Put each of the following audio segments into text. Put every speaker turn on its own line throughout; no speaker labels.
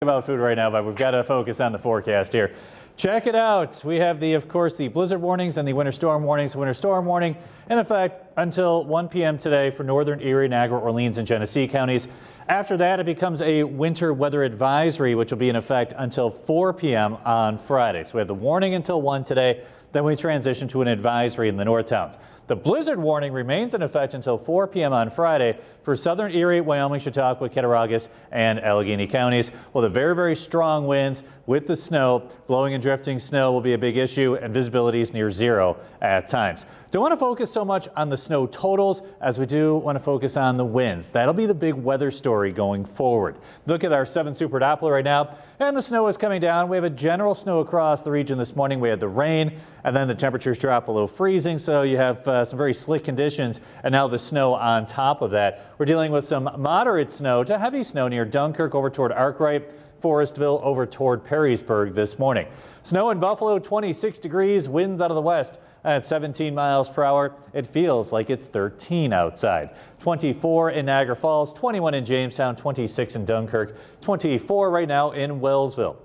About food right now, but we've got to focus on the forecast here. Check it out. We have of course, the blizzard warnings and the winter storm warnings. Winter storm warning in effect until 1 p.m. today for northern Erie, Niagara, Orleans, and Genesee counties. After that, it becomes a winter weather advisory, which will be in effect until 4 p.m. on Friday. So we have the warning until 1 today. Then we transition to an advisory in the north towns. The blizzard warning remains in effect until 4 p.m. on Friday for southern Erie, Wyoming, Chautauqua, Cattaraugus, and Allegheny counties. Well, the very strong winds with the snow, blowing and drifting snow will be a big issue, and visibility is near zero at times. Don't want to focus so much on the snow totals as we do want to focus on the winds. That'll be the big weather story going forward. Look at our 7 Super Doppler right now, and the snow is coming down. We have a general snow across the region this morning. We had the rain, and then the temperatures drop below freezing, so you have some very slick conditions, and now the snow on top of that. We're dealing with some moderate snow to heavy snow near Dunkirk over toward Arkwright, Forestville over toward Perrysburg this morning. Snow in Buffalo, 26 degrees, winds out of the west at 17 miles per hour. It feels like it's 13 outside. 24 in Niagara Falls, 21 in Jamestown, 26 in Dunkirk, 24 right now in Wellsville.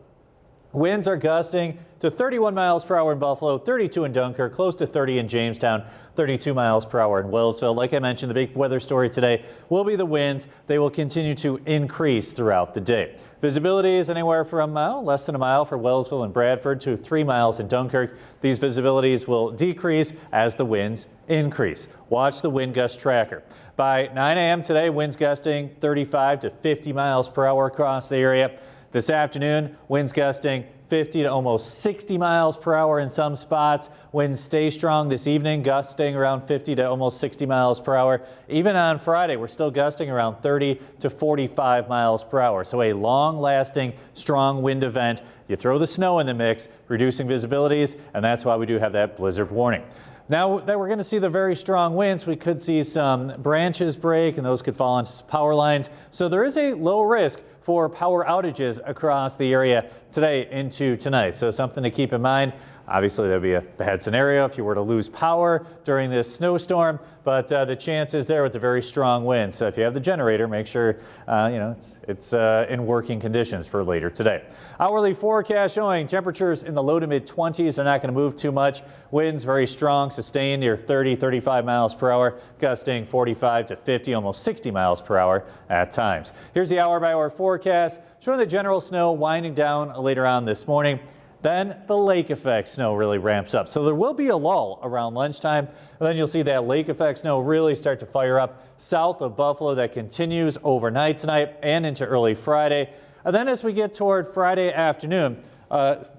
Winds are gusting to 31 miles per hour in Buffalo, 32 in Dunkirk, close to 30 in Jamestown, 32 miles per hour in Wellsville. Like I mentioned, the big weather story today will be the winds. They will continue to increase throughout the day. Visibility is anywhere from less than a mile for Wellsville and Bradford to 3 miles in Dunkirk. These visibilities will decrease as the winds increase. Watch the wind gust tracker. By 9 a.m. today, winds gusting 35 to 50 miles per hour across the area. This afternoon, winds gusting 50 to almost 60 miles per hour in some spots. Winds stay strong this evening, gusting around 50 to almost 60 miles per hour. Even on Friday, we're still gusting around 30 to 45 miles per hour. So a long-lasting, strong wind event. You throw the snow in the mix, reducing visibilities, and that's why we do have that blizzard warning. Now that we're going to see the very strong winds, we could see some branches break, and those could fall onto power lines. So there is a low risk for power outages across the area today into tonight. So something to keep in mind. Obviously, that would be a bad scenario if you were to lose power during this snowstorm, but the chance is there with the very strong wind. So if you have the generator, make sure it's in working conditions for later today. Hourly forecast showing temperatures in the low to mid 20s. They're not going to move too much. Winds very strong, sustained near 30, 35 miles per hour, gusting 45 to 50, almost 60 miles per hour at times. Here's the hour-by-hour forecast showing the general snow winding down later on this morning. Then the lake effect snow really ramps up. So there will be a lull around lunchtime, and then you'll see that lake effect snow really start to fire up south of Buffalo. That continues overnight tonight and into early Friday. And then as we get toward Friday afternoon,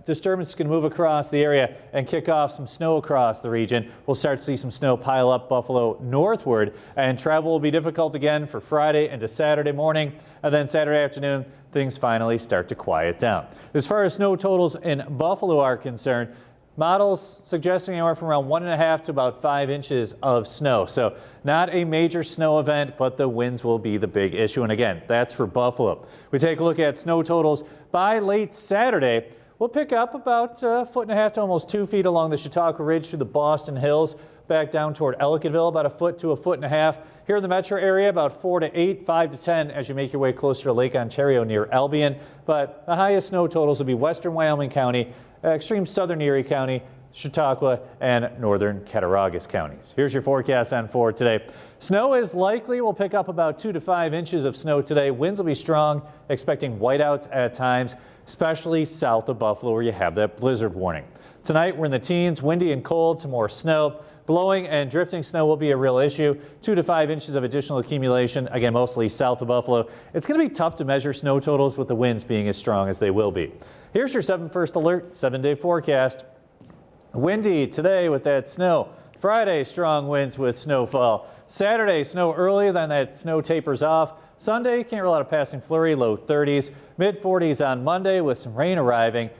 disturbance can move across the area and kick off some snow across the region. We'll start to see some snow pile up Buffalo northward, and travel will be difficult again for Friday into Saturday morning. And then Saturday afternoon, things finally start to quiet down. As far as snow totals in Buffalo are concerned, models suggesting anywhere from around 1.5 to about 5 inches of snow. So not a major snow event, but the winds will be the big issue. And again, that's for Buffalo. We take a look at snow totals by late Saturday. We'll pick up about 1.5 feet to almost 2 feet along the Chautauqua Ridge through the Boston Hills, back down toward Ellicottville, about 1 foot to 1.5 feet. Here in the metro area, about 4 to 8, 5 to 10 as you make your way closer to Lake Ontario near Albion. But the highest snow totals will be western Wyoming County, extreme southern Erie County, Chautauqua, and northern Cattaraugus counties. Here's your forecast on for today. Snow is likely. We'll pick up about 2 to 5 inches of snow today. Winds will be strong, expecting whiteouts at times, especially south of Buffalo where you have that blizzard warning. Tonight we're in the teens, windy and cold, some more snow. Blowing and drifting snow will be a real issue. 2 to 5 inches of additional accumulation, again, mostly south of Buffalo. It's going to be tough to measure snow totals with the winds being as strong as they will be. Here's your 7 First Alert 7-day forecast. Windy today with that snow. Friday, strong winds with snowfall. Saturday, snow early, then that snow tapers off. Sunday, can't rule out a passing flurry, low 30s. Mid 40s on Monday with some rain arriving.